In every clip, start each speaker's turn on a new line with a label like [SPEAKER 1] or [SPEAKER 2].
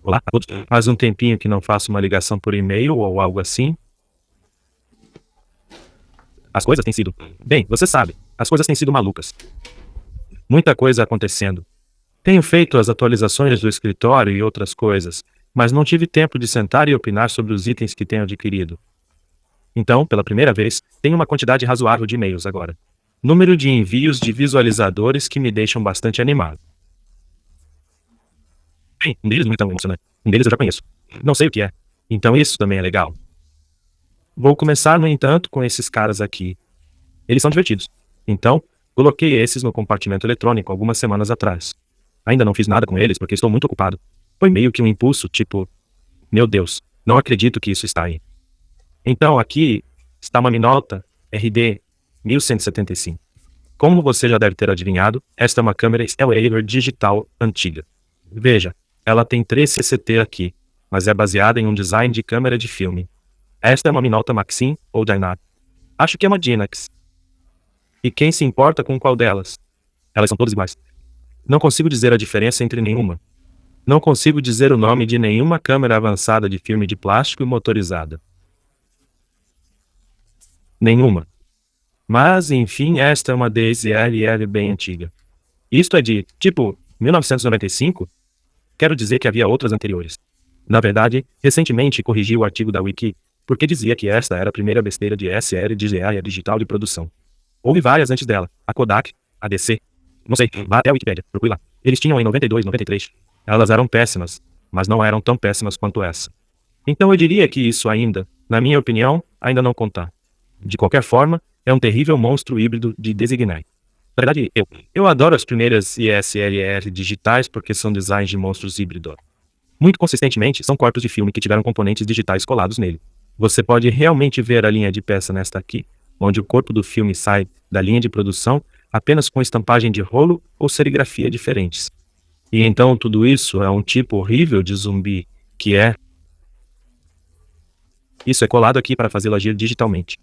[SPEAKER 1] Olá a todos. Faz um tempinho que não faço uma ligação por e-mail ou algo assim. As coisas têm sido... Bem, você sabe, as coisas têm sido malucas. Muita coisa acontecendo. Tenho feito as atualizações do escritório e outras coisas, mas não tive tempo de sentar e opinar sobre os itens que tenho adquirido. Então, pela primeira vez, tenho uma quantidade razoável de e-mails agora. Número de envios de visualizadores que me deixam bastante animado. Bem, um deles não é tão emocionante. Um deles eu já conheço. Não sei o que é. Então isso também é legal. Vou começar, no entanto, com esses caras aqui. Eles são divertidos. Então, coloquei esses no compartimento eletrônico algumas semanas atrás. Ainda não fiz nada com eles porque estou muito ocupado. Foi meio que um impulso, tipo... Meu Deus, não acredito que isso está aí. Então aqui está uma Minolta RD 1175. Como você já deve ter adivinhado, esta é uma câmera Stellar digital antiga. Veja, ela tem 3 CCT aqui, mas é baseada em um design de câmera de filme. Esta é uma Minolta Maxim ou Dynac. Acho que é uma Dynax. E quem se importa com qual delas? Elas são todas iguais. Não consigo dizer a diferença entre nenhuma. Não consigo dizer o nome de nenhuma câmera avançada de filme de plástico e motorizada. Nenhuma. Mas, enfim, esta é uma DSLR bem antiga. Isto é de, tipo, 1995? Quero dizer que havia outras anteriores. Na verdade, recentemente corrigi o artigo da Wiki, porque dizia que esta era a primeira besteira de SR DJI digital de produção. Houve várias antes dela, a Kodak, a DC. Não sei, vá até a Wikipédia, procure lá. Eles tinham em 92, 93. Elas eram péssimas, mas não eram tão péssimas quanto essa. Então eu diria que isso ainda, na minha opinião, ainda não conta. De qualquer forma, é um terrível monstro híbrido de Designai. Na verdade, eu adoro as primeiras ISLR digitais porque são designs de monstros híbridos. Muito consistentemente, são corpos de filme que tiveram componentes digitais colados nele. Você pode realmente ver a linha de peça nesta aqui, onde o corpo do filme sai da linha de produção apenas com estampagem de rolo ou serigrafia diferentes. E então tudo isso é um tipo horrível de zumbi, que é... Isso é colado aqui para fazê-lo agir digitalmente.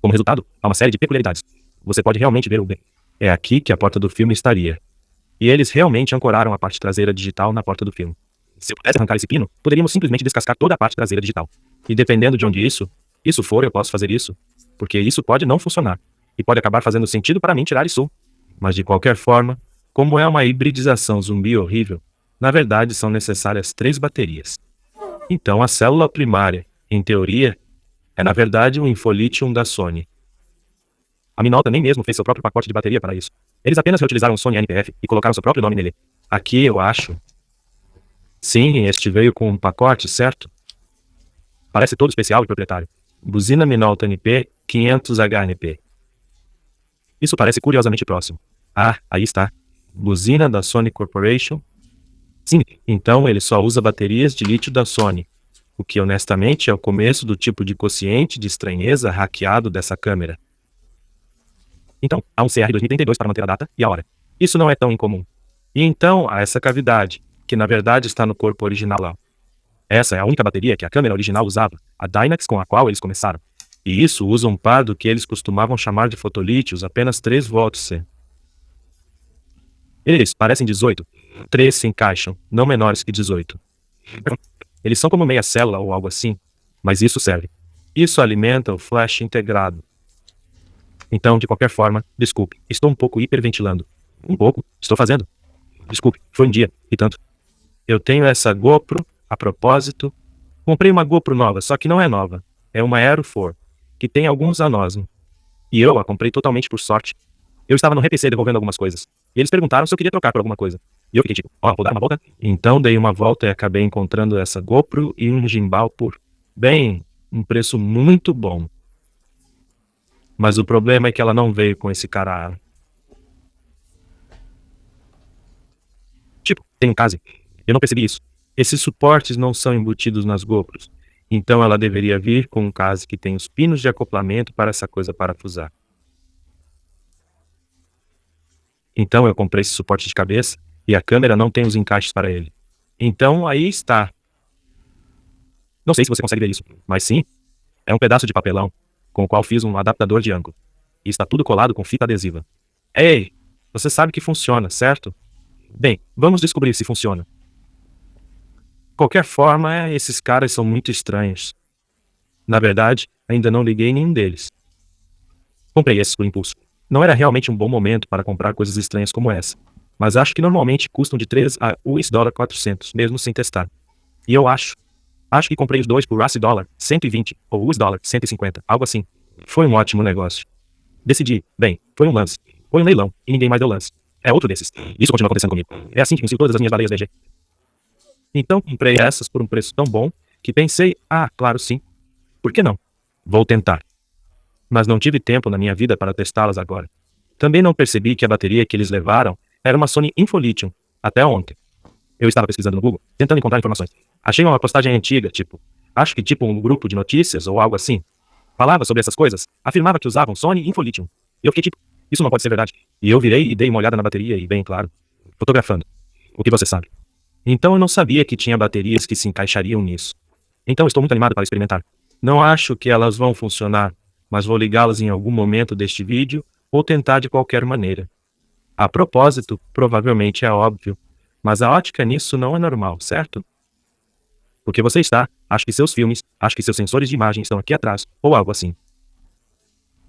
[SPEAKER 1] Como resultado, há uma série de peculiaridades. Você pode realmente ver o bem. É aqui que a porta do filme estaria. E eles realmente ancoraram a parte traseira digital na porta do filme. Se eu pudesse arrancar esse pino, poderíamos simplesmente descascar toda a parte traseira digital. E dependendo de onde isso for, eu posso fazer isso. Porque isso pode não funcionar. E pode acabar fazendo sentido para mim tirar isso. Mas de qualquer forma, como é uma hibridização zumbi horrível, na verdade são necessárias 3 baterias. Então a célula primária, em teoria, é na verdade um Infolithium da Sony. A Minolta nem mesmo fez seu próprio pacote de bateria para isso. Eles apenas reutilizaram o Sony NPF e colocaram seu próprio nome nele. Aqui eu acho... Sim, este veio com um pacote, certo? Parece todo especial e proprietário. Buzina Minolta NP 500HNP. Isso parece curiosamente próximo. Ah, aí está. Buzina da Sony Corporation. Sim, então ele só usa baterias de lítio da Sony. O que honestamente é o começo do tipo de quociente de estranheza hackeado dessa câmera. Então, há um CR 2032 para manter a data e a hora. Isso não é tão incomum. E então há essa cavidade, que na verdade está no corpo original lá. Essa é a única bateria que a câmera original usava, a Dynax com a qual eles começaram. E isso usa um par do que eles costumavam chamar de fotolítios, apenas 3 volts C. Eles parecem 18. 3 se encaixam, não menores que 18. Eles são como meia célula ou algo assim, mas isso serve. Isso alimenta o flash integrado. Então, de qualquer forma, desculpe, estou um pouco hiperventilando. Um pouco? Estou fazendo? Desculpe, foi um dia, e tanto. Eu tenho essa GoPro, a propósito. Comprei uma GoPro nova, só que não é nova. É uma Aero 4, que tem alguns anós. E eu a comprei totalmente por sorte. Eu estava no RPC devolvendo algumas coisas. E eles perguntaram se eu queria trocar por alguma coisa. E eu fiquei tipo, vou dar uma volta? Então dei uma volta e acabei encontrando essa GoPro e um gimbal por, bem, um preço muito bom. Mas o problema é que ela não veio com esse cara. Tipo, tem um case. Eu não percebi isso. Esses suportes não são embutidos nas GoPros. Então ela deveria vir com um case que tem os pinos de acoplamento para essa coisa parafusar. Então eu comprei esse suporte de cabeça e a câmera não tem os encaixes para ele. Então aí está. Não sei se você consegue ver isso, mas sim, é um pedaço de papelão com o qual fiz um adaptador de ângulo. E está tudo colado com fita adesiva. Ei, você sabe que funciona, certo? Bem, vamos descobrir se funciona. qualquer forma, esses caras são muito estranhos. Na verdade, ainda não liguei nenhum deles. Comprei esses por impulso. Não era realmente um bom momento para comprar coisas estranhas como essa. Mas acho que normalmente custam de 3 a US$400, mesmo sem testar. E eu acho que comprei os dois por US$120 ou US$150, algo assim. Foi um ótimo negócio. Decidi, bem, foi um lance. Foi um leilão, e ninguém mais deu lance. É outro desses. Isso continua acontecendo comigo. É assim que consigo todas as minhas baleias DG. Então comprei essas por um preço tão bom, que pensei, claro sim. Por que não? Vou tentar. Mas não tive tempo na minha vida para testá-las agora. Também não percebi que a bateria que eles levaram era uma Sony Infolithium, até ontem. Eu estava pesquisando no Google, tentando encontrar informações. Achei uma postagem antiga, acho que um grupo de notícias ou algo assim. Falava sobre essas coisas, afirmava que usavam Sony Infolithium. E eu fiquei isso não pode ser verdade. E eu virei e dei uma olhada na bateria e, bem claro, fotografando. O que você sabe? Então eu não sabia que tinha baterias que se encaixariam nisso. Então estou muito animado para experimentar. Não acho que elas vão funcionar, mas vou ligá-las em algum momento deste vídeo ou tentar de qualquer maneira. A propósito, provavelmente é óbvio, mas a ótica nisso não é normal, certo? Porque você acho que seus filmes, acho que seus sensores de imagem estão aqui atrás, ou algo assim.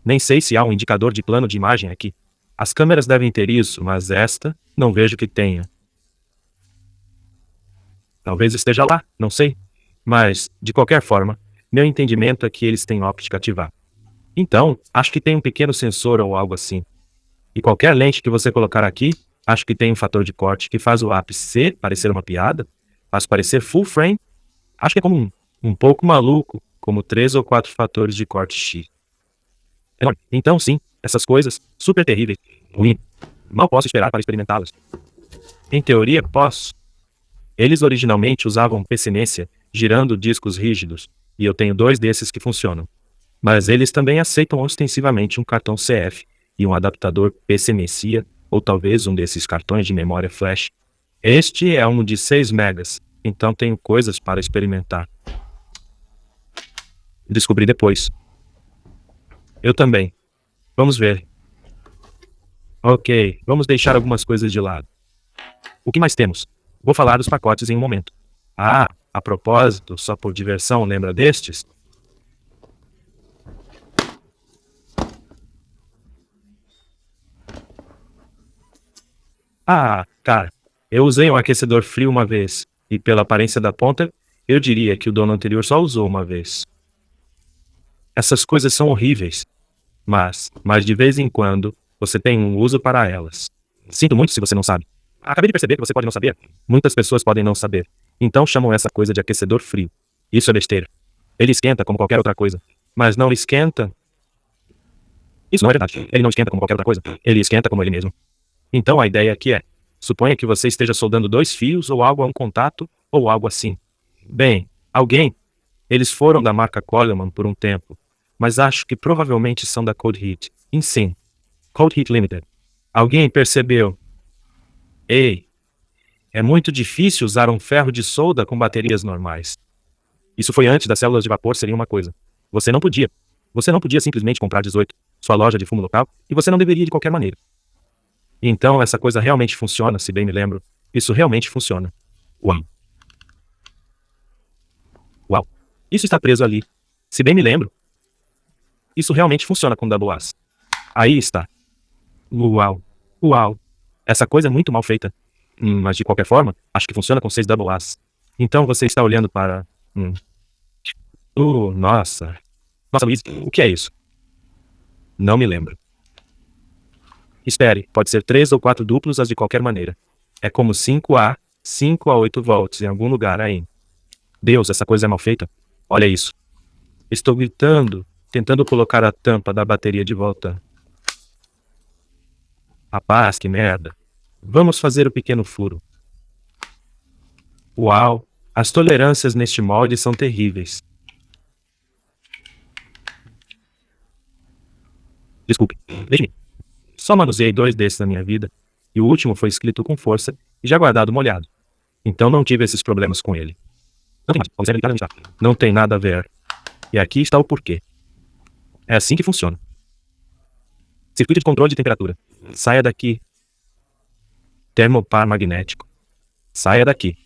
[SPEAKER 1] Nem sei se há um indicador de plano de imagem aqui. As câmeras devem ter isso, mas esta, não vejo que tenha. Talvez esteja lá, não sei. Mas, de qualquer forma, meu entendimento é que eles têm óptica ativada. Então, acho que tem um pequeno sensor ou algo assim. E qualquer lente que você colocar aqui, acho que tem um fator de corte que faz o ápice parecer uma piada, faz parecer full frame. Acho que é como um pouco maluco, como 3 ou 4 fatores de corte X. Então sim, essas coisas, super terríveis, ruim. Mal posso esperar para experimentá-las. Em teoria, posso. Eles originalmente usavam pessinência, girando discos rígidos, e eu tenho 2 desses que funcionam. Mas eles também aceitam ostensivamente um cartão CF e um adaptador PC-Messia, ou talvez um desses cartões de memória flash. Este é um de 6 megas, então tenho coisas para experimentar. Descobri depois. Eu também. Vamos ver. Ok, vamos deixar algumas coisas de lado. O que mais temos? Vou falar dos pacotes em um momento. A propósito, só por diversão, lembra destes? Cara, eu usei um aquecedor frio uma vez, e pela aparência da ponta, eu diria que o dono anterior só usou uma vez. Essas coisas são horríveis, mas de vez em quando, você tem um uso para elas. Sinto muito se você não sabe. Acabei de perceber que você pode não saber. Muitas pessoas podem não saber. Então chamam essa coisa de aquecedor frio. Isso é besteira. Ele esquenta como qualquer outra coisa. Mas não esquenta. Isso não é verdade. Ele não esquenta como qualquer outra coisa. Ele esquenta como ele mesmo. Então a ideia aqui é: suponha que você esteja soldando 2 fios ou algo a um contato, ou algo assim. Bem, eles foram da marca Coleman por um tempo, mas acho que provavelmente são da Cold Heat. Sim, Cold Heat Limited. Alguém percebeu? Ei, é muito difícil usar um ferro de solda com baterias normais. Isso foi antes das células de vapor serem uma coisa. Você não podia. Você não podia simplesmente comprar 18, sua loja de fumo local, e você não deveria de qualquer maneira. Então essa coisa realmente funciona, se bem me lembro. Isso realmente funciona. Uau. Uau. Isso está preso ali. Se bem me lembro. Isso realmente funciona com double As. Aí está. Uau. Uau. Essa coisa é muito mal feita. Mas de qualquer forma, acho que funciona com 6 double As. Então você está olhando para... Nossa. Nossa, Luiz, o que é isso? Não me lembro. Espere, pode ser 3 ou 4 duplos as de qualquer maneira. É como 5 a 8 volts em algum lugar aí. Deus, essa coisa é mal feita. Olha isso. Estou gritando, tentando colocar a tampa da bateria de volta. Rapaz, que merda. Vamos fazer o pequeno furo. Uau, as tolerâncias neste molde são terríveis. Desculpe, deixe-me. Só manuseei 2 desses na minha vida, e o último foi escrito com força e já guardado molhado. Então não tive esses problemas com ele. Não tem nada a ver. E aqui está o porquê. É assim que funciona. Circuito de controle de temperatura. Saia daqui. Termopar magnético. Saia daqui.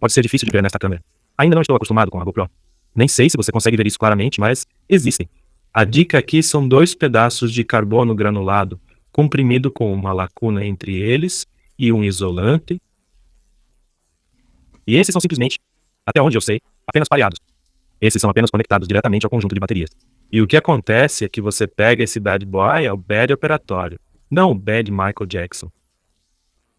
[SPEAKER 1] Pode ser difícil de ver nesta câmera. Ainda não estou acostumado com a GoPro. Nem sei se você consegue ver isso claramente, mas existem. A dica aqui são 2 pedaços de carbono granulado, comprimido com uma lacuna entre eles e um isolante. E esses são simplesmente, até onde eu sei, apenas pareados. Esses são apenas conectados diretamente ao conjunto de baterias. E o que acontece é que você pega esse bad boy, é o bad operatório, não o bad Michael Jackson.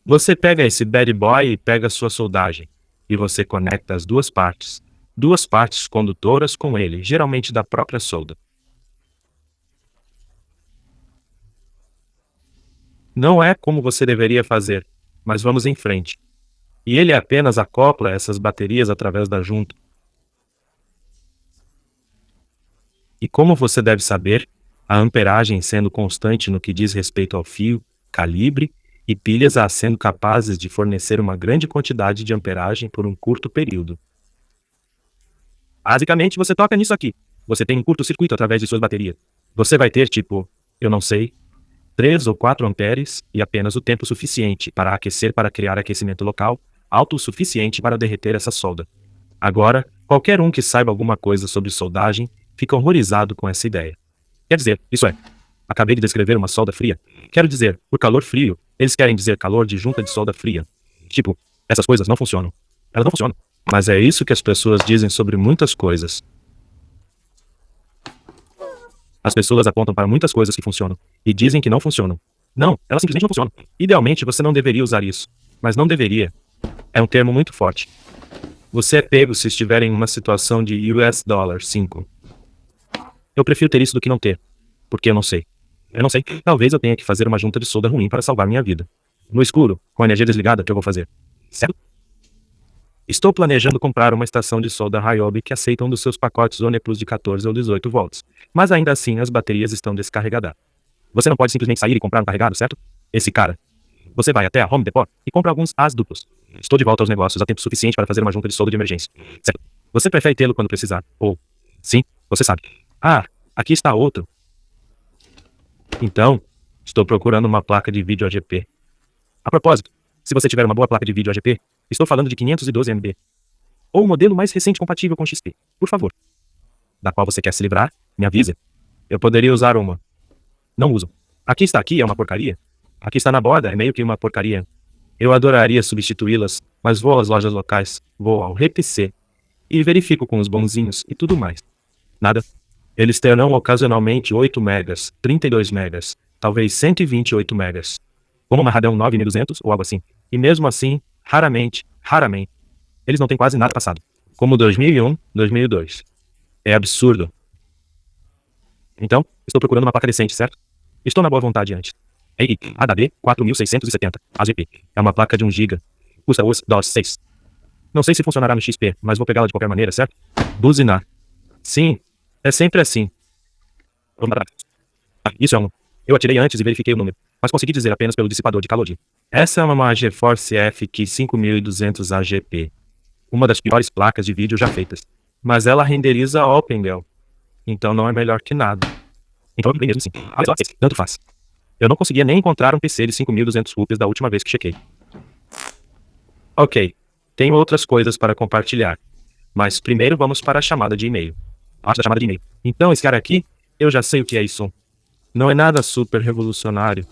[SPEAKER 1] Você pega esse bad boy e pega sua soldagem, e você conecta as duas partes condutoras com ele, geralmente da própria solda. Não é como você deveria fazer, mas vamos em frente. E ele apenas acopla essas baterias através da junta. E como você deve saber, a amperagem sendo constante no que diz respeito ao fio, calibre e pilhas sendo capazes de fornecer uma grande quantidade de amperagem por um curto período. Basicamente, você toca nisso aqui. Você tem um curto-circuito através de suas baterias. Você vai ter, eu não sei, 3 ou 4 amperes e apenas o tempo suficiente para aquecer para criar aquecimento local, alto o suficiente para derreter essa solda. Agora, qualquer um que saiba alguma coisa sobre soldagem fica horrorizado com essa ideia. Quer dizer, isso é, acabei de descrever uma solda fria. Quero dizer, por calor frio, eles querem dizer calor de junta de solda fria. Essas coisas não funcionam. Elas não funcionam. Mas é isso que as pessoas dizem sobre muitas coisas. As pessoas apontam para muitas coisas que funcionam e dizem que não funcionam. Não, elas simplesmente não funcionam. Idealmente você não deveria usar isso. Mas não deveria. É um termo muito forte. Você é pego se estiver em uma situação de US Dollar 5. Eu prefiro ter isso do que não ter. Porque eu não sei. Eu não sei. Talvez eu tenha que fazer uma junta de solda ruim para salvar minha vida. No escuro, com a energia desligada, o que eu vou fazer? Certo? Estou planejando comprar uma estação de solda Ryobi que aceita um dos seus pacotes Oneplus de 14 ou 18 volts. Mas ainda assim as baterias estão descarregadas. Você não pode simplesmente sair e comprar um carregado, certo? Você vai até a Home Depot e compra alguns As duplos. Estou de volta aos negócios há tempo suficiente para fazer uma junta de solda de emergência. Certo? Você prefere tê-lo quando precisar. Ou, sim, você sabe. Ah, aqui está outro. Então, estou procurando uma placa de vídeo AGP. A propósito, se você tiver uma boa placa de vídeo AGP, estou falando de 512 MB. Ou o modelo mais recente compatível com XP, por favor. Da qual você quer se livrar, me avise. Eu poderia usar uma. Não uso. Aqui é uma porcaria. Aqui está na borda, é meio que uma porcaria. Eu adoraria substituí-las, mas vou às lojas locais, vou ao RPC e verifico com os bonzinhos e tudo mais. Nada. Eles terão ocasionalmente 8 megas, 32 megas, talvez 128 megas. Como uma Radeon 9200 ou algo assim. E mesmo assim, raramente, eles não têm quase nada passado. Como 2001, 2002. É absurdo. Então, estou procurando uma placa decente, certo? Estou na boa vontade antes. Ei, ADD 4670, AGP. É uma placa de 1 GB. Custa os $6. Não sei se funcionará no XP, mas vou pegá-la de qualquer maneira, certo? Buzinar. Sim, é sempre assim. Isso é um. Eu atirei antes e verifiquei o número, mas consegui dizer apenas pelo dissipador de calor. Essa é uma GeForce FQ 5200 AGP. Uma das piores placas de vídeo já feitas. Mas ela renderiza OpenGL. Então não é melhor que nada. Então eu mesmo sim. Tanto faz. Eu não conseguia nem encontrar um PC de 5.200 rupias da última vez que chequei. Ok. Tenho outras coisas para compartilhar. Mas primeiro vamos para a chamada de e-mail. Arte da chamada de e-mail. Então esse cara aqui, eu já sei o que é isso. Não é nada super revolucionário.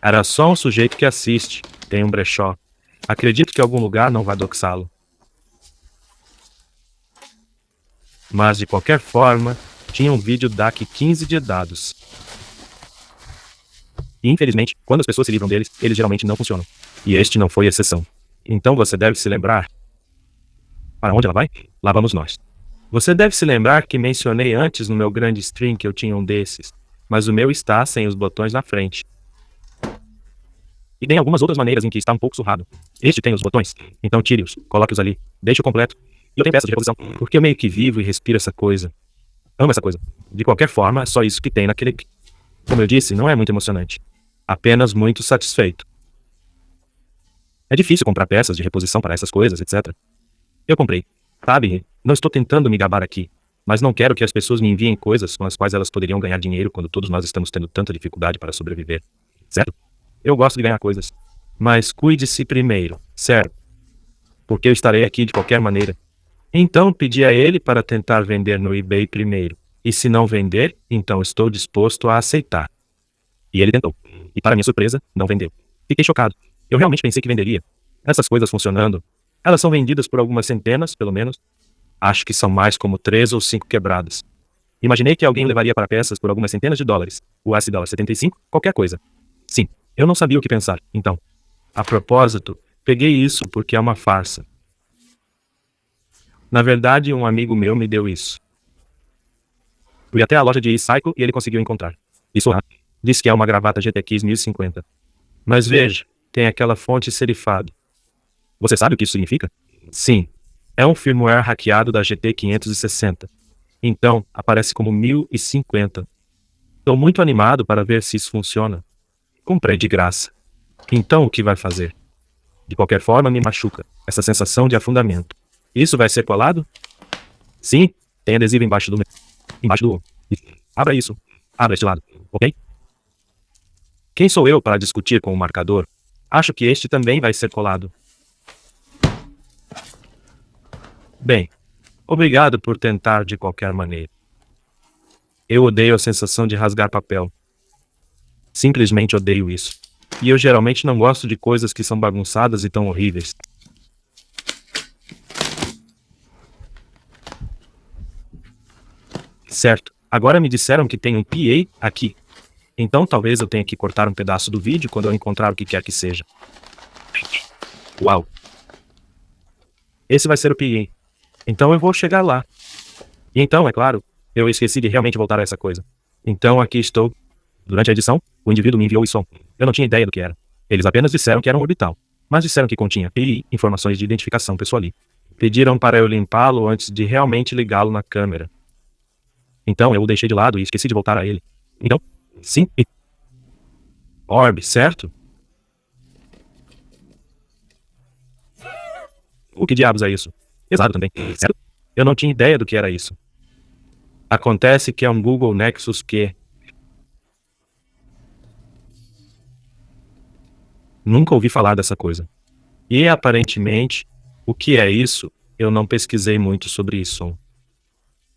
[SPEAKER 1] Era só um sujeito que assiste. Tem um brechó. Acredito que algum lugar não vai doxá-lo. Mas de qualquer forma, tinha um vídeo DAC 15 de dados. E infelizmente, quando as pessoas se livram deles, eles geralmente não funcionam. E este não foi exceção. Então você deve se lembrar. Para onde ela vai? Lá vamos nós. Você deve se lembrar que mencionei antes no meu grande stream que eu tinha um desses, mas o meu está sem os botões na frente. E tem algumas outras maneiras em que está um pouco surrado. Este tem os botões, então tire-os, coloque-os ali, deixe-o completo. E eu tenho peças de reposição, porque eu meio que vivo e respiro essa coisa. Amo essa coisa. De qualquer forma, é só isso que tem naquele... Como eu disse, não é muito emocionante. Apenas muito satisfeito. É difícil comprar peças de reposição para essas coisas, etc. Eu comprei. Sabe, não estou tentando me gabar aqui, mas não quero que as pessoas me enviem coisas com as quais elas poderiam ganhar dinheiro quando todos nós estamos tendo tanta dificuldade para sobreviver. Certo? Eu gosto de ganhar coisas. Mas cuide-se primeiro, certo? Porque eu estarei aqui de qualquer maneira. Então pedi a ele para tentar vender no eBay primeiro. E se não vender, então estou disposto a aceitar. E ele tentou. E para minha surpresa, não vendeu. Fiquei chocado. Eu realmente pensei que venderia. Essas coisas funcionando. Elas são vendidas por algumas centenas, pelo menos. Acho que são mais como 3 ou 5 quebradas. Imaginei que alguém levaria para peças por algumas centenas de dólares. O $75, qualquer coisa. Sim, eu não sabia o que pensar, então. A propósito, peguei isso porque é uma farsa. Na verdade, um amigo meu me deu isso. Fui até a loja de e-cycle e ele conseguiu encontrar. Isso lá. Diz que é uma gravata GTX 1050. Mas veja, tem aquela fonte serifada. Você sabe o que isso significa? Sim. É um firmware hackeado da GT 560. Então, aparece como 1050. Estou muito animado para ver se isso funciona. Comprei de graça. Então, o que vai fazer? De qualquer forma, me machuca. Essa sensação de afundamento. Isso vai ser colado? Sim. Tem adesivo embaixo do... Abra isso. Abra este lado. Ok? Quem sou eu para discutir com o marcador? Acho que este também vai ser colado. Bem, obrigado por tentar de qualquer maneira. Eu odeio a sensação de rasgar papel. Simplesmente odeio isso. E eu geralmente não gosto de coisas que são bagunçadas e tão horríveis. Certo. Agora me disseram que tem um PA aqui. Então talvez eu tenha que cortar um pedaço do vídeo quando eu encontrar o que quer que seja. Uau. Esse vai ser o PA. Então eu vou chegar lá. E então, é claro, eu esqueci de realmente voltar a essa coisa. Então aqui estou. Durante a edição, o indivíduo me enviou o som. Eu não tinha ideia do que era. Eles apenas disseram que era um orbital. Mas disseram que continha PI, informações de identificação pessoal ali. Pediram para eu limpá-lo antes de realmente ligá-lo na câmera. Então eu o deixei de lado e esqueci de voltar a ele. Então, sim. Orb, certo? O que diabos é isso? Exato também, certo? Eu não tinha ideia do que era isso. Acontece que é um Google Nexus que... Nunca ouvi falar dessa coisa. E aparentemente, o que é isso? Eu não pesquisei muito sobre isso.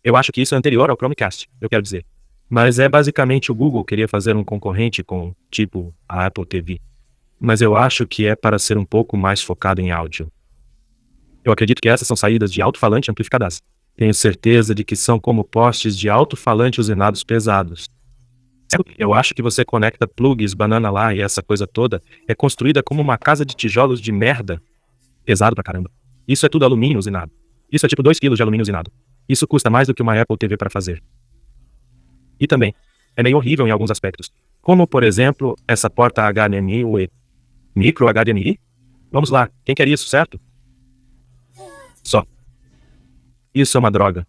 [SPEAKER 1] Eu acho que isso é anterior ao Chromecast, eu quero dizer. Mas é basicamente o Google queria fazer um concorrente com, tipo, a Apple TV. Mas eu acho que é para ser um pouco mais focado em áudio. Eu acredito que essas são saídas de alto-falante amplificadas. Tenho certeza de que são como postes de alto-falante usinados pesados. Eu acho que você conecta plugs, banana lá e essa coisa toda é construída como uma casa de tijolos de merda. Pesado pra caramba. Isso é tudo alumínio usinado. Isso é tipo 2 quilos de alumínio usinado. Isso custa mais do que uma Apple TV para fazer. E também, é meio horrível em alguns aspectos. Como, por exemplo, essa porta HDMI UE. Micro HDMI? Vamos lá, quem quer isso, certo? Só. Isso é uma droga.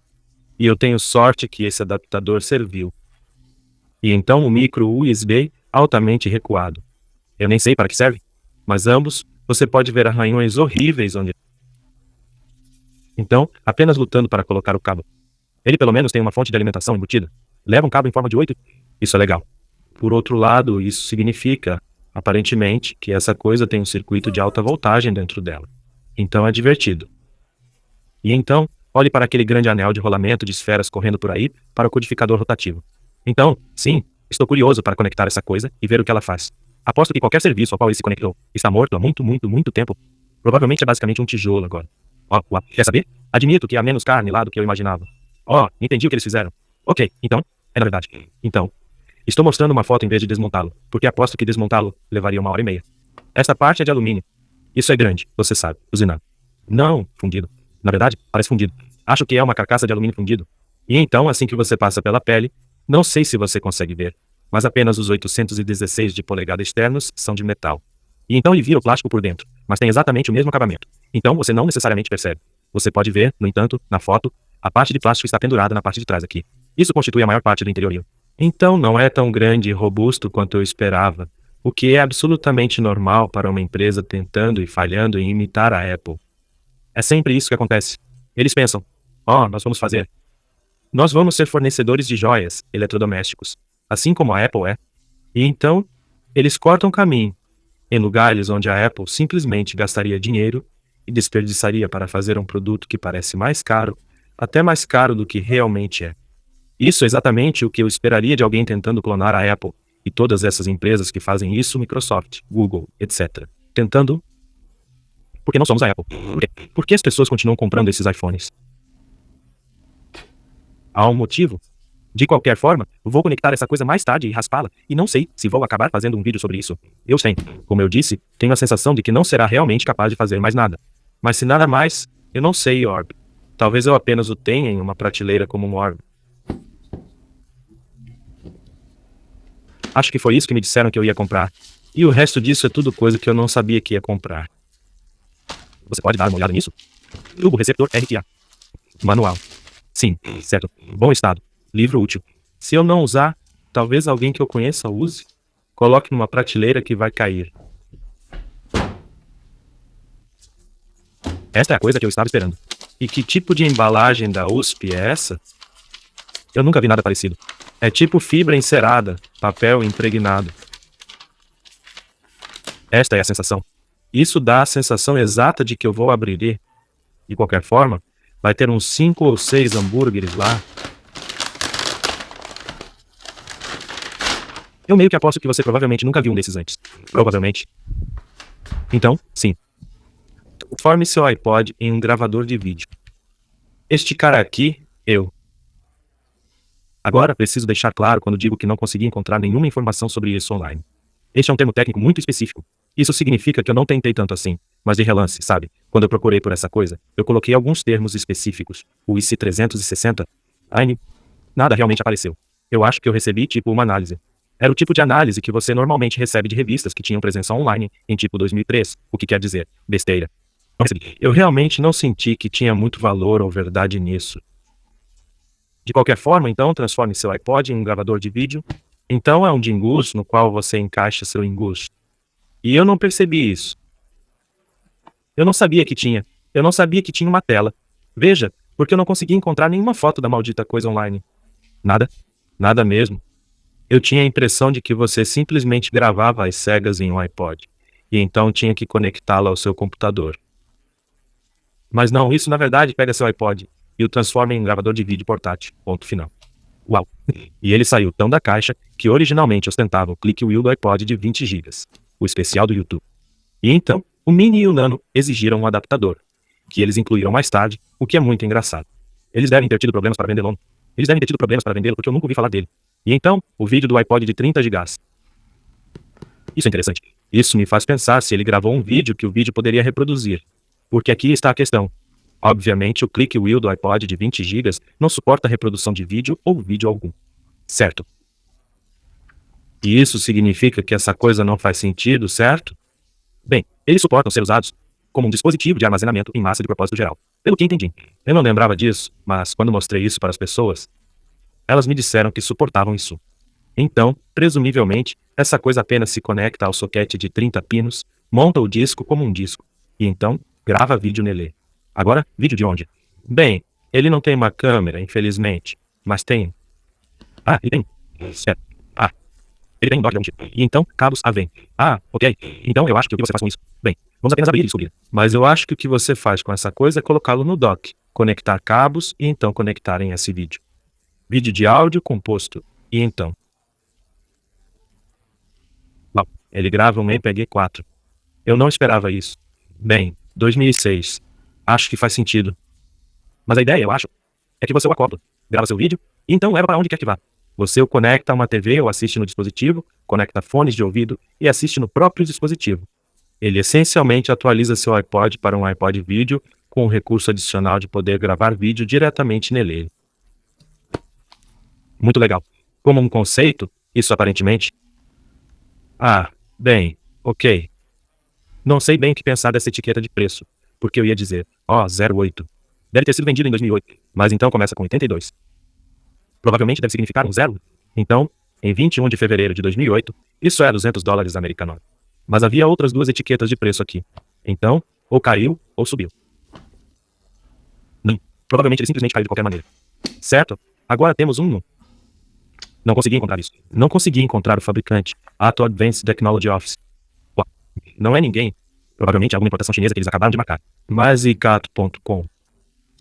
[SPEAKER 1] E eu tenho sorte que esse adaptador serviu. E então o micro USB altamente recuado. Eu nem sei para que serve, mas ambos, você pode ver arranhões horríveis onde... Então, apenas lutando para colocar o cabo. Ele pelo menos tem uma fonte de alimentação embutida. Leva um cabo em forma de 8. Isso é legal. Por outro lado, isso significa, aparentemente, que essa coisa tem um circuito de alta voltagem dentro dela. Então é divertido. E então, olhe para aquele grande anel de rolamento de esferas correndo por aí para o codificador rotativo. Então, sim, estou curioso para conectar essa coisa e ver o que ela faz. Aposto que qualquer serviço ao qual ele se conectou está morto há muito tempo. Provavelmente é basicamente um tijolo agora. Quer saber? Admito que há menos carne lá do que eu imaginava. Entendi o que eles fizeram. Ok, então, é na verdade. Então, estou mostrando uma foto em vez de desmontá-lo, porque aposto que desmontá-lo levaria 1h30. Esta parte é de alumínio. Isso é grande, você sabe, usinado. Não, fundido. Na verdade, parece fundido. Acho que é uma carcaça de alumínio fundido. E então, assim que você passa pela pele, não sei se você consegue ver, mas apenas os 816 de polegada externos são de metal. E então ele vira o plástico por dentro, mas tem exatamente o mesmo acabamento. Então você não necessariamente percebe. Você pode ver, no entanto, na foto, a parte de plástico está pendurada na parte de trás aqui. Isso constitui a maior parte do interior. Então não é tão grande e robusto quanto eu esperava, o que é absolutamente normal para uma empresa tentando e falhando em imitar a Apple. É sempre isso que acontece. Eles pensam, nós vamos fazer. Nós vamos ser fornecedores de joias, eletrodomésticos, assim como a Apple é. E então, eles cortam caminho. em lugares onde a Apple simplesmente gastaria dinheiro e desperdiçaria para fazer um produto que parece mais caro, até mais caro do que realmente é. Isso é exatamente o que eu esperaria de alguém tentando clonar a Apple e todas essas empresas que fazem isso, Microsoft, Google, etc. Tentando... Porque não somos a Apple. Por quê? Porque as pessoas continuam comprando esses iPhones. Há um motivo? De qualquer forma, vou conectar essa coisa mais tarde e raspá-la, e não sei se vou acabar fazendo um vídeo sobre isso. Eu sei, como eu disse, tenho a sensação de que não será realmente capaz de fazer mais nada. Mas se nada mais, eu não sei, Orb. Talvez eu apenas o tenha em uma prateleira como um Orb. Acho que foi isso que me disseram que eu ia comprar. E o resto disso é tudo coisa que eu não sabia que ia comprar. Você pode dar uma olhada nisso? Tubo receptor RTA. Manual. Sim, certo. Bom estado. Livro útil. Se eu não usar, talvez alguém que eu conheça use. Coloque numa prateleira que vai cair. Esta é a coisa que eu estava esperando. E que tipo de embalagem da USP é essa? Eu nunca vi nada parecido. É tipo fibra encerada, papel impregnado. Esta é a sensação. Isso dá a sensação exata de que eu vou abrir e, de qualquer forma, vai ter uns 5 ou 6 hambúrgueres lá. Eu meio que aposto que você provavelmente nunca viu um desses antes. Provavelmente. Então, sim. Transforme seu iPod em um gravador de vídeo. Este cara aqui, eu. Agora, preciso deixar claro quando digo que não consegui encontrar nenhuma informação sobre isso online. Este é um termo técnico muito específico. Isso significa que eu não tentei tanto assim, mas de relance, sabe? Quando eu procurei por essa coisa, eu coloquei alguns termos específicos. O IC 360. Nada realmente apareceu. Eu acho que eu recebi tipo uma análise. Era o tipo de análise que você normalmente recebe de revistas que tinham presença online em tipo 2003, o que quer dizer, besteira. Eu realmente não senti que tinha muito valor ou verdade nisso. De qualquer forma, então, transforme seu iPod em um gravador de vídeo. Então é um dingus no qual você encaixa seu ingus. E eu não percebi isso. Eu não sabia que tinha. Eu não sabia que tinha uma tela. Veja, porque eu não consegui encontrar nenhuma foto da maldita coisa online. Nada. Nada mesmo. Eu tinha a impressão de que você simplesmente gravava as cegas em um iPod. E então tinha que conectá-la ao seu computador. Mas não, isso na verdade pega seu iPod e o transforma em um gravador de vídeo portátil. Ponto final. Uau. E ele saiu tão da caixa que originalmente ostentava o click wheel do iPod de 20 GB, o especial do YouTube. E então, o Mini e o Nano exigiram um adaptador, que eles incluíram mais tarde, o que é muito engraçado. Eles devem ter tido problemas para vendê-lo. Eles devem ter tido problemas para vendê-lo porque eu nunca ouvi falar dele. E então, o vídeo do iPod de 30 GB. Isso é interessante. Isso me faz pensar se ele gravou um vídeo que o vídeo poderia reproduzir. Porque aqui está a questão. Obviamente, o click wheel do iPod de 20 GB não suporta reprodução de vídeo ou vídeo algum. Certo? E isso significa que essa coisa não faz sentido, certo? Bem, eles suportam ser usados como um dispositivo de armazenamento em massa de propósito geral. Pelo que entendi. Eu não lembrava disso, mas quando mostrei isso para as pessoas, elas me disseram que suportavam isso. Então, presumivelmente, essa coisa apenas se conecta ao soquete de 30 pinos, monta o disco como um disco, e então grava vídeo nele. Agora, vídeo de onde? Bem, ele não tem uma câmera, infelizmente, mas tem... Ah, ele tem. Certo. Ah, ele tem um dock de um chip. E então, cabos AV. Ah, ok. Então eu acho que o que você faz com isso? Bem, vamos apenas abrir e descobrir. Mas eu acho que o que você faz com essa coisa é colocá-lo no dock, conectar cabos e então conectar em esse vídeo. Vídeo de áudio composto. E então... Bom, ele grava um MPEG 4. Eu não esperava isso. Bem, 2006. Acho que faz sentido. Mas a ideia, eu acho, é que você o acopla, grava seu vídeo, e então leva para onde quer que vá. Você o conecta a uma TV ou assiste no dispositivo, conecta fones de ouvido e assiste no próprio dispositivo. Ele essencialmente atualiza seu iPod para um iPod vídeo com o recurso adicional de poder gravar vídeo diretamente nele. Muito legal. Como um conceito, isso aparentemente... Ah, bem, ok. Não sei bem o que pensar dessa etiqueta de preço, porque eu ia dizer, 08. Deve ter sido vendido em 2008, mas então começa com 82. Provavelmente deve significar um zero. Então, em 21 de fevereiro de 2008, isso é $200 americanos. Mas havia outras duas etiquetas de preço aqui. Então, ou caiu, ou subiu. Não, provavelmente ele simplesmente caiu de qualquer maneira. Certo? Agora temos um... Não consegui encontrar isso. Não consegui encontrar o fabricante. Ato Advanced Technology Office. Uau. Não é ninguém. Provavelmente alguma importação chinesa que eles acabaram de marcar. Masicato.com.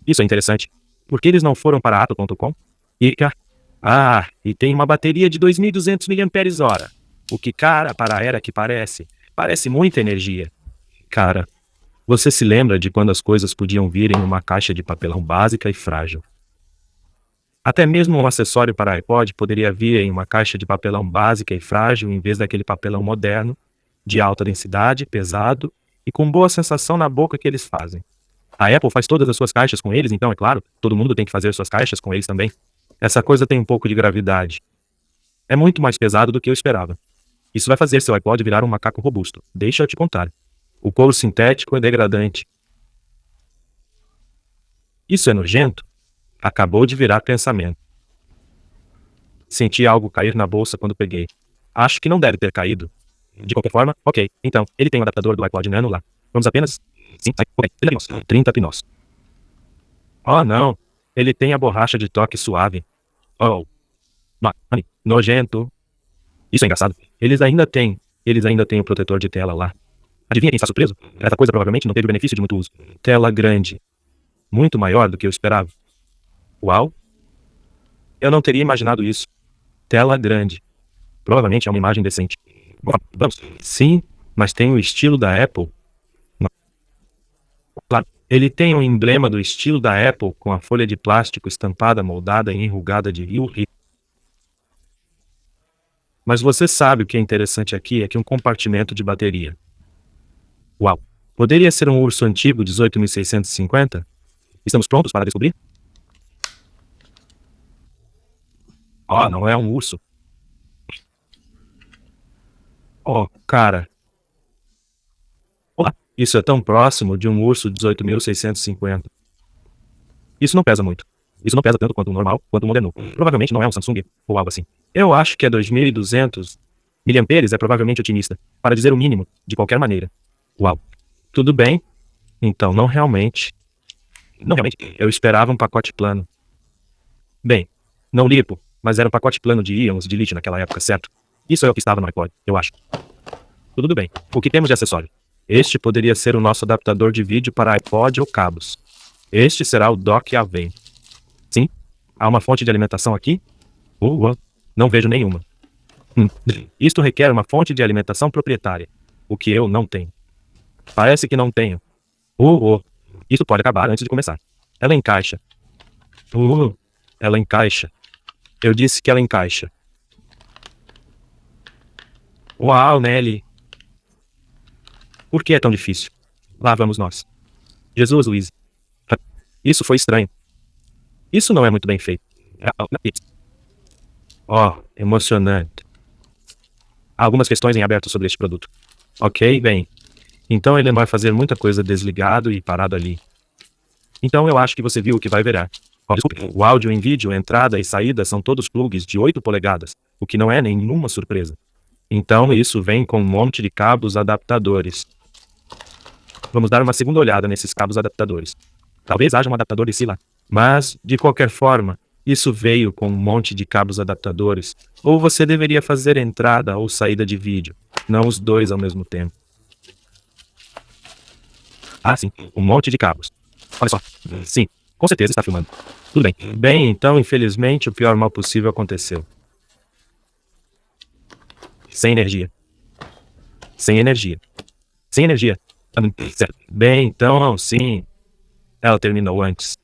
[SPEAKER 1] Isso é interessante. Por que eles não foram para ato.com? E tem uma bateria de 2.200 mAh. O que, cara, para a era que parece. Parece muita energia. Cara, você se lembra de quando as coisas podiam vir em uma caixa de papelão básica e frágil? Até mesmo um acessório para iPod poderia vir em uma caixa de papelão básica e frágil em vez daquele papelão moderno, de alta densidade, pesado e com boa sensação na boca que eles fazem. A Apple faz todas as suas caixas com eles, então é claro, todo mundo tem que fazer suas caixas com eles também. Essa coisa tem um pouco de gravidade. É muito mais pesado do que eu esperava. Isso vai fazer seu iPod virar um macaco robusto. Deixa eu te contar. O couro sintético é degradante. Isso é nojento? Acabou de virar pensamento. Senti algo cair na bolsa quando peguei. Acho que não deve ter caído. De qualquer forma, ok. Então, ele tem um adaptador do iPod Nano lá. Vamos apenas... Sim, ok. 30 pinós. Oh, não. Ele tem a borracha de toque suave. Oh. Nojento. Isso é engraçado. Eles ainda têm o protetor de tela lá. Adivinha quem está surpreso? Essa coisa provavelmente não teve o benefício de muito uso. Tela grande. Muito maior do que eu esperava. Uau. Eu não teria imaginado isso. Tela grande. Provavelmente é uma imagem decente. Bom, vamos. Sim, mas tem o estilo da Apple. Não. Claro, ele tem um emblema do estilo da Apple com a folha de plástico estampada, moldada e enrugada de Rio. Mas você sabe o que é interessante aqui é que um compartimento de bateria. Uau. Poderia ser um urso antigo 18.650? Estamos prontos para descobrir? Oh, não é um urso. Oh, cara. Olá. Isso é tão próximo de um urso 18.650. Isso não pesa muito. Isso não pesa tanto quanto o normal, quanto o moderno. Provavelmente não é um Samsung ou algo assim. Eu acho que é 2.200 miliamperes é provavelmente otimista, para dizer o mínimo, de qualquer maneira. Uau. Tudo bem. Então, não realmente. Não realmente. Eu esperava um pacote plano. Bem, não lipo, mas era um pacote plano de íons de lítio naquela época, certo? Isso é o que estava no iPod, eu acho. Tudo bem. O que temos de acessório? Este poderia ser o nosso adaptador de vídeo para iPod ou cabos. Este será o dock AV. Sim. Há uma fonte de alimentação aqui? Não vejo nenhuma. Isto requer uma fonte de alimentação proprietária, o que eu não tenho. Parece que não tenho. Isso pode acabar antes de começar. Ela encaixa. Ela encaixa. Eu disse que ela encaixa. Uau, Nelly. Por que é tão difícil? Lá vamos nós. Jesus, Luiz. Isso foi estranho. Isso não é muito bem feito. Oh, emocionante. Há algumas questões em aberto sobre este produto. Ok, bem. Então ele vai fazer muita coisa desligado e parado ali. Então eu acho que você viu o que vai virar. Oh, desculpe, o áudio em vídeo, entrada e saída são todos plugs de 8 polegadas, o que não é nenhuma surpresa. Então isso vem com um monte de cabos adaptadores. Vamos dar uma segunda olhada nesses cabos adaptadores. Talvez haja um adaptador de si lá. Mas, de qualquer forma, isso veio com um monte de cabos adaptadores. Ou você deveria fazer entrada ou saída de vídeo, não os dois ao mesmo tempo. Ah, sim, um monte de cabos. Olha só. Sim, com certeza está filmando. Tudo bem. Bem, então, infelizmente, o pior mal possível aconteceu. Sem energia. Sem energia. Sem energia. Certo. Bem, então, sim. Ela terminou antes.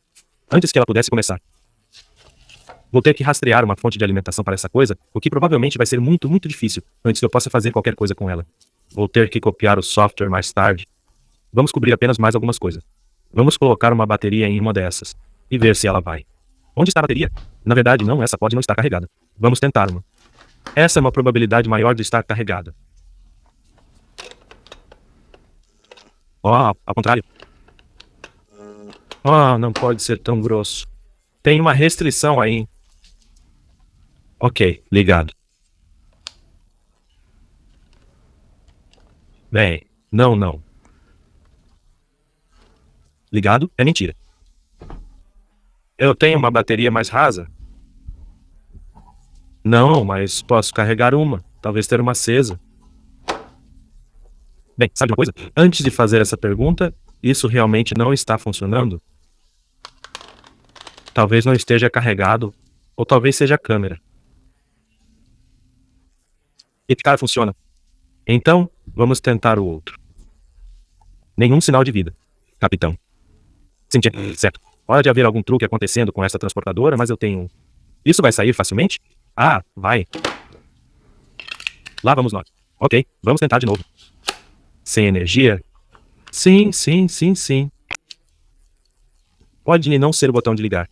[SPEAKER 1] Antes que ela pudesse começar. Vou ter que rastrear uma fonte de alimentação para essa coisa, o que provavelmente vai ser muito, muito difícil, antes que eu possa fazer qualquer coisa com ela. Vou ter que copiar o software mais tarde. Vamos cobrir apenas mais algumas coisas. Vamos colocar uma bateria em uma dessas, e ver se ela vai. Onde está a bateria? Na verdade, não, essa pode não estar carregada. Vamos tentar uma. Essa é uma probabilidade maior de estar carregada. Ao contrário. Não pode ser tão grosso. Tem uma restrição aí. Ok, ligado. Bem, não. Ligado é mentira. Eu tenho uma bateria mais rasa? Não, mas posso carregar uma. Talvez ter uma acesa. Bem, sabe de uma coisa? Antes de fazer essa pergunta, isso realmente não está funcionando? Talvez não esteja carregado, ou talvez seja a câmera. Esse cara funciona. Então, vamos tentar o outro. Nenhum sinal de vida, capitão. Sim, certo. Pode haver algum truque acontecendo com essa transportadora, mas eu tenho um. Isso vai sair facilmente? Ah, vai. Lá vamos nós. Ok, vamos tentar de novo. Sem energia? Sim, sim, sim, sim. Pode não ser o botão de ligar.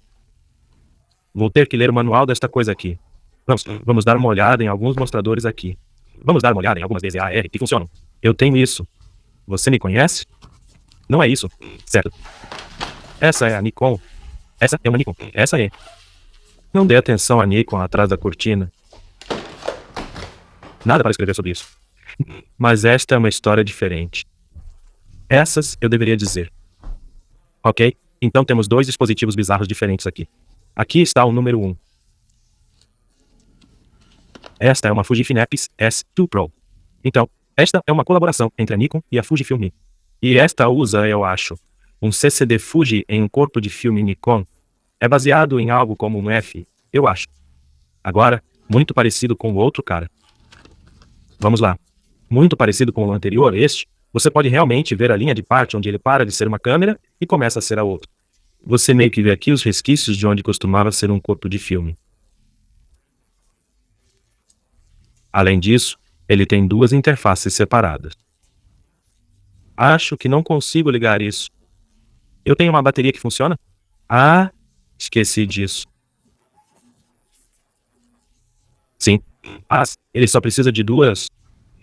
[SPEAKER 1] Vou ter que ler o manual desta coisa aqui. Vamos dar uma olhada em alguns mostradores aqui. Vamos dar uma olhada em algumas DZAR que funcionam. Eu tenho isso. Você me conhece? Não é isso. Certo. Essa é a Nikon. Essa é uma Nikon. Essa é. Não dê atenção à Nikon atrás da cortina. Nada para escrever sobre isso. Mas esta é uma história diferente. Essas eu deveria dizer. Ok? Então temos dois dispositivos bizarros diferentes aqui. Aqui está o número 1. Esta é uma Fujifilm X S2 Pro. Então, esta é uma colaboração entre a Nikon e a Fujifilm. E esta usa, eu acho, um CCD Fuji em um corpo de filme Nikon. É baseado em algo como um F, eu acho. Agora, muito parecido com o outro cara. Vamos lá. Muito parecido com o anterior, este, você pode realmente ver a linha de parte onde ele para de ser uma câmera e começa a ser a outra. Você meio que vê aqui os resquícios de onde costumava ser um corpo de filme. Além disso, ele tem duas interfaces separadas. Acho que não consigo ligar isso. Eu tenho uma bateria que funciona? Ah, esqueci disso. Sim. Ele só precisa de duas.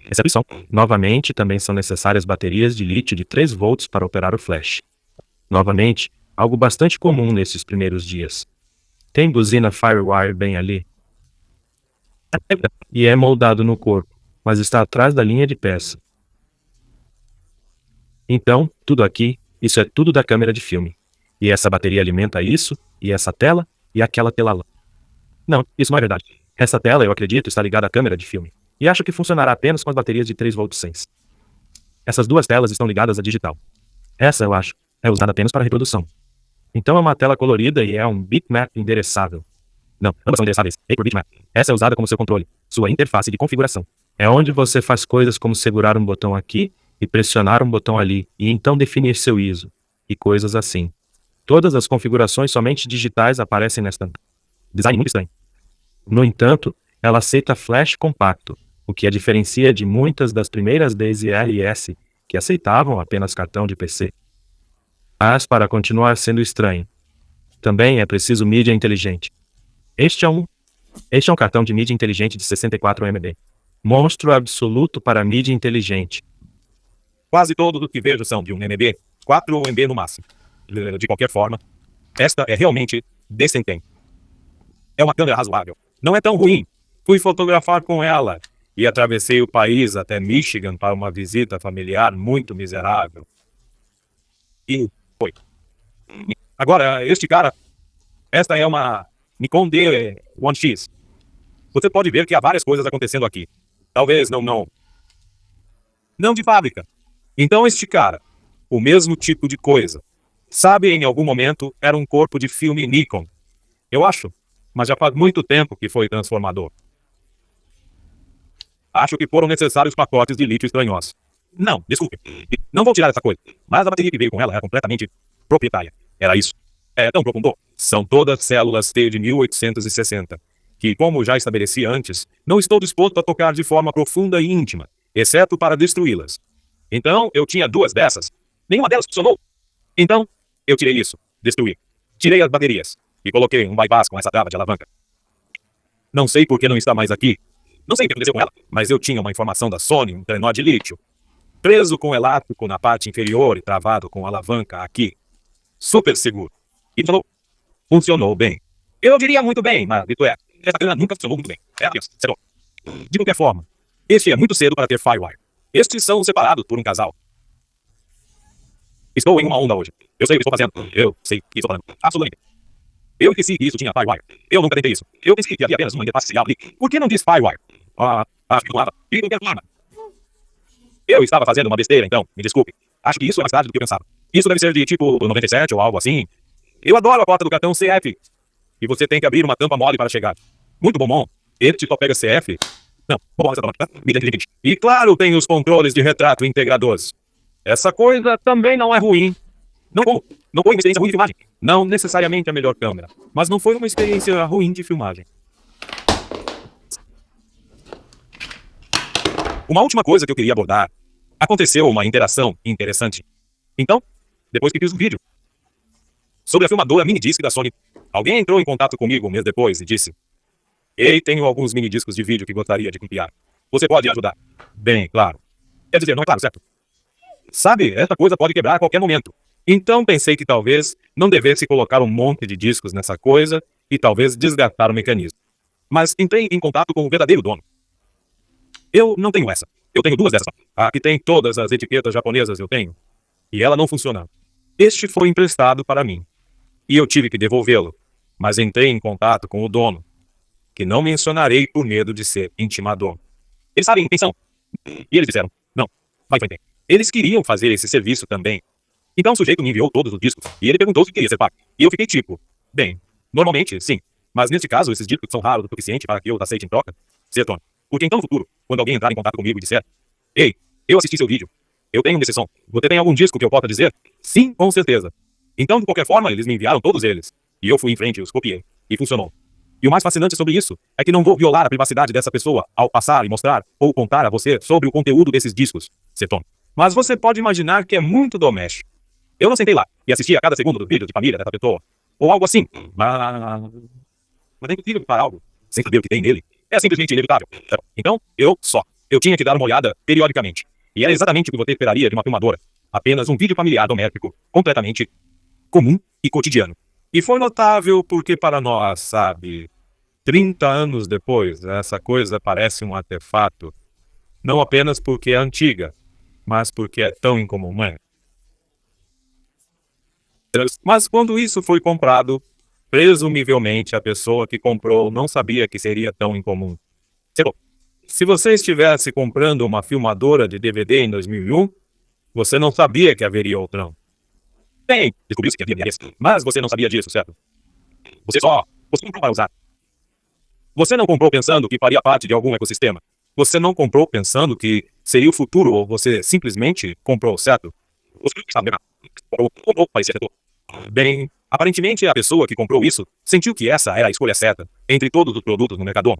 [SPEAKER 1] Exceção. Novamente, também são necessárias baterias de lítio de 3 volts para operar o flash. Novamente, algo bastante comum nesses primeiros dias. Tem buzina Firewire bem ali. E é moldado no corpo, mas está atrás da linha de peça. Então, tudo aqui, isso é tudo da câmera de filme. E essa bateria alimenta isso, e essa tela, e aquela tela lá. Não, isso não é verdade. Essa tela, eu acredito, está ligada à câmera de filme. E acho que funcionará apenas com as baterias de 3 volts sem. Essas duas telas estão ligadas à digital. Essa, eu acho, é usada apenas para reprodução. Então é uma tela colorida e é um bitmap endereçável. Não, ambas são endereçáveis. por bitmap. Essa é usada como seu controle, sua interface de configuração. É onde você faz coisas como segurar um botão aqui e pressionar um botão ali, e então definir seu ISO, e coisas assim. Todas as configurações somente digitais aparecem nesta. Design muito estranho. No entanto, ela aceita flash compacto, o que a diferencia de muitas das primeiras DZRS que aceitavam apenas cartão de PC. Mas para continuar sendo estranho, também é preciso mídia inteligente. Este é um cartão de mídia inteligente de 64 MB. Monstro absoluto para mídia inteligente.
[SPEAKER 2] Quase todos os que vejo são de 1 MB, 4 MB no máximo. De qualquer forma, esta é realmente decente. É uma câmera razoável. Não é tão ruim. Fui fotografar com ela e atravessei o país até Michigan para uma visita familiar muito miserável. E foi. Agora, este cara, esta é uma Nikon D1X. Você pode ver que há várias coisas acontecendo aqui. Talvez não de fábrica. Então este cara, o mesmo tipo de coisa. Sabe, em algum momento era um corpo de filme Nikon. Eu acho, mas já faz muito tempo que foi transformador. Acho que foram necessários pacotes de lítio estranhos. Não, desculpe. Não vou tirar essa coisa. Mas a bateria que veio com ela era completamente proprietária. Era isso. É tão profundo. São todas células T de 1860. Que, como já estabeleci antes, não estou disposto a tocar de forma profunda e íntima, exceto para destruí-las. Então, eu tinha duas dessas. Nenhuma delas funcionou. Então, eu tirei isso. Destruí. Tirei as baterias. E coloquei um bypass com essa trava de alavanca. Não sei por que não está mais aqui. Não sei o que aconteceu com ela, mas eu tinha uma informação da Sony, um trenó de lítio. Preso com elástico na parte inferior e travado com alavanca aqui. Super seguro. E funcionou bem. Eu diria muito bem, mas dito é, essa câmera nunca funcionou muito bem. É apenas, certo? De qualquer forma, este é muito cedo para ter Firewire. Estes são separados por um casal. Estou em uma onda hoje. Eu sei o que estou fazendo. Eu sei o que estou falando. Absolutamente. Eu esqueci que isso tinha Firewire. Eu nunca tentei isso. Eu pensei que havia apenas uma interface serial ali. Por que não diz Firewire? Acho que não há. De qualquer forma. Eu estava fazendo uma besteira, então, me desculpe. Acho que isso é mais tarde do que eu pensava. Isso deve ser de tipo 97 ou algo assim. Eu adoro a porta do cartão CF. E você tem que abrir uma tampa mole para chegar. Muito bom. Este só pega CF. Não, bom, essa tá. E claro, tem os controles de retrato integradores. Essa coisa também não é ruim. Não foi uma experiência ruim de filmagem. Não necessariamente a melhor câmera. Mas não foi uma experiência ruim de filmagem. Uma última coisa que eu queria abordar. Aconteceu uma interação interessante. Então, depois que fiz o vídeo sobre a filmadora mini-disc da Sony, alguém entrou em contato comigo um mês depois e disse: ei, tenho alguns mini-discos de vídeo que gostaria de copiar. Você pode ajudar? Bem, claro. Quer dizer, não é claro, certo? Sabe, essa coisa pode quebrar a qualquer momento. Então pensei que talvez não devesse colocar um monte de discos nessa coisa e talvez desgastar o mecanismo. Mas entrei em contato com o verdadeiro dono. Eu não tenho essa. Eu tenho duas dessas. A que tem todas as etiquetas japonesas eu tenho. E ela não funciona. Este foi emprestado para mim. E eu tive que devolvê-lo. Mas entrei em contato com o dono, que não mencionarei por medo de ser intimador. Eles sabem a intenção. E eles disseram: não, vai em frente. Eles queriam fazer esse serviço também. Então o sujeito me enviou todos os discos e ele perguntou se queria ser pago. E eu fiquei tipo: bem, normalmente sim. Mas neste caso esses discos são raros o suficiente para que eu os aceite em troca. Certo? Porque então no futuro, quando alguém entrar em contato comigo e disser: ei, eu assisti seu vídeo, eu tenho desse som, você tem algum disco que eu possa dizer? Sim, com certeza. Então de qualquer forma eles me enviaram todos eles. E eu fui em frente e os copiei. E funcionou. E o mais fascinante sobre isso é que não vou violar a privacidade dessa pessoa ao passar e mostrar ou contar a você sobre o conteúdo desses discos, Seton. Mas você pode imaginar que é muito doméstico. Eu não sentei lá e assisti a cada segundo do vídeo de família dessa pessoa, ou algo assim. Mas é impossível para algo sem saber o que tem nele. É simplesmente inevitável. Então, eu tinha que dar uma olhada periodicamente. E era exatamente o que você esperaria de uma filmadora. Apenas um vídeo familiar doméstico, completamente comum e cotidiano. E foi notável porque para nós, sabe, 30 anos depois, essa coisa parece um artefato. Não apenas porque é antiga, mas porque é tão incomum, não é? Mas quando isso foi comprado, presumivelmente a pessoa que comprou não sabia que seria tão incomum. Se você estivesse comprando uma filmadora de DVD em 2001, você não sabia que haveria outrão. Bem, descobriu-se que havia milhares, mas você não sabia disso, certo? Você comprou para usar. Você não comprou pensando que faria parte de algum ecossistema. Você não comprou pensando que seria o futuro ou você simplesmente comprou, certo? Você comprou para esse setor. Bem, aparentemente a pessoa que comprou isso sentiu que essa era a escolha certa entre todos os produtos no mercado.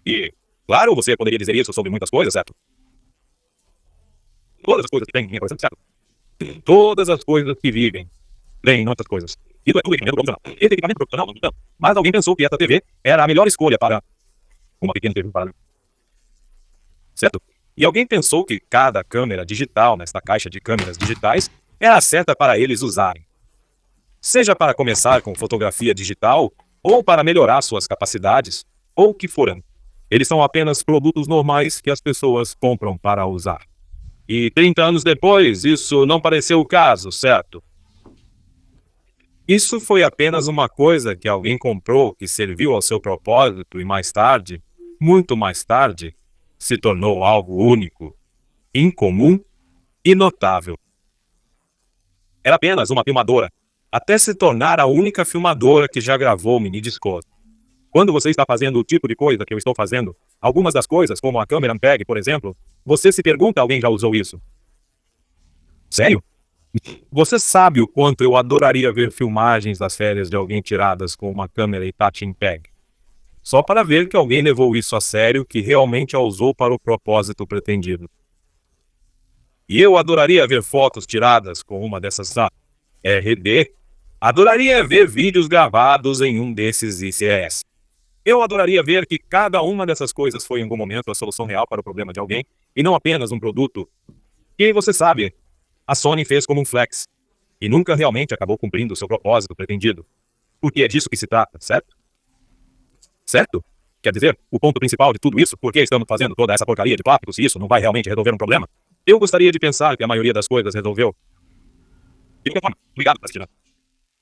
[SPEAKER 2] E, claro, você poderia dizer isso sobre muitas coisas, certo? Todas as coisas que tem minha coisa, certo? Todas as coisas que vivem. Bem, não essas coisas. Isso é tudo equipamento profissional. Esse equipamento profissional não tanto. Mas alguém pensou que essa TV era a melhor escolha para uma pequena TV para... Certo? E alguém pensou que cada câmera digital nesta caixa de câmeras digitais era certa para eles usarem. Seja para começar com fotografia digital, ou para melhorar suas capacidades, ou o que forem. Eles são apenas produtos normais que as pessoas compram para usar. E 30 anos depois, isso não pareceu o caso, certo? Isso foi apenas uma coisa que alguém comprou que serviu ao seu propósito e mais tarde, muito mais tarde, se tornou algo único, incomum e notável. Era apenas uma filmadora, até se tornar a única filmadora que já gravou mini-discos. Quando você está fazendo o tipo de coisa que eu estou fazendo, algumas das coisas, como a câmera Ampeg, por exemplo, você se pergunta: alguém já usou isso? Sério? Você sabe o quanto eu adoraria ver filmagens das férias de alguém tiradas com uma câmera Hitachi Ampeg? Só para ver que alguém levou isso a sério, que realmente a usou para o propósito pretendido. E eu adoraria ver fotos tiradas com uma dessas RD. Adoraria ver vídeos gravados em um desses ICS. Eu adoraria ver que cada uma dessas coisas foi em algum momento a solução real para o problema de alguém, e não apenas um produto que, você sabe, a Sony fez como um flex, e nunca realmente acabou cumprindo o seu propósito pretendido. Porque é disso que se trata, certo? Certo? Quer dizer, o ponto principal de tudo isso, por que estamos fazendo toda essa porcaria de plásticos se isso não vai realmente resolver um problema? Eu gostaria de pensar que a maioria das coisas resolveu. De qualquer forma, obrigado por assistir.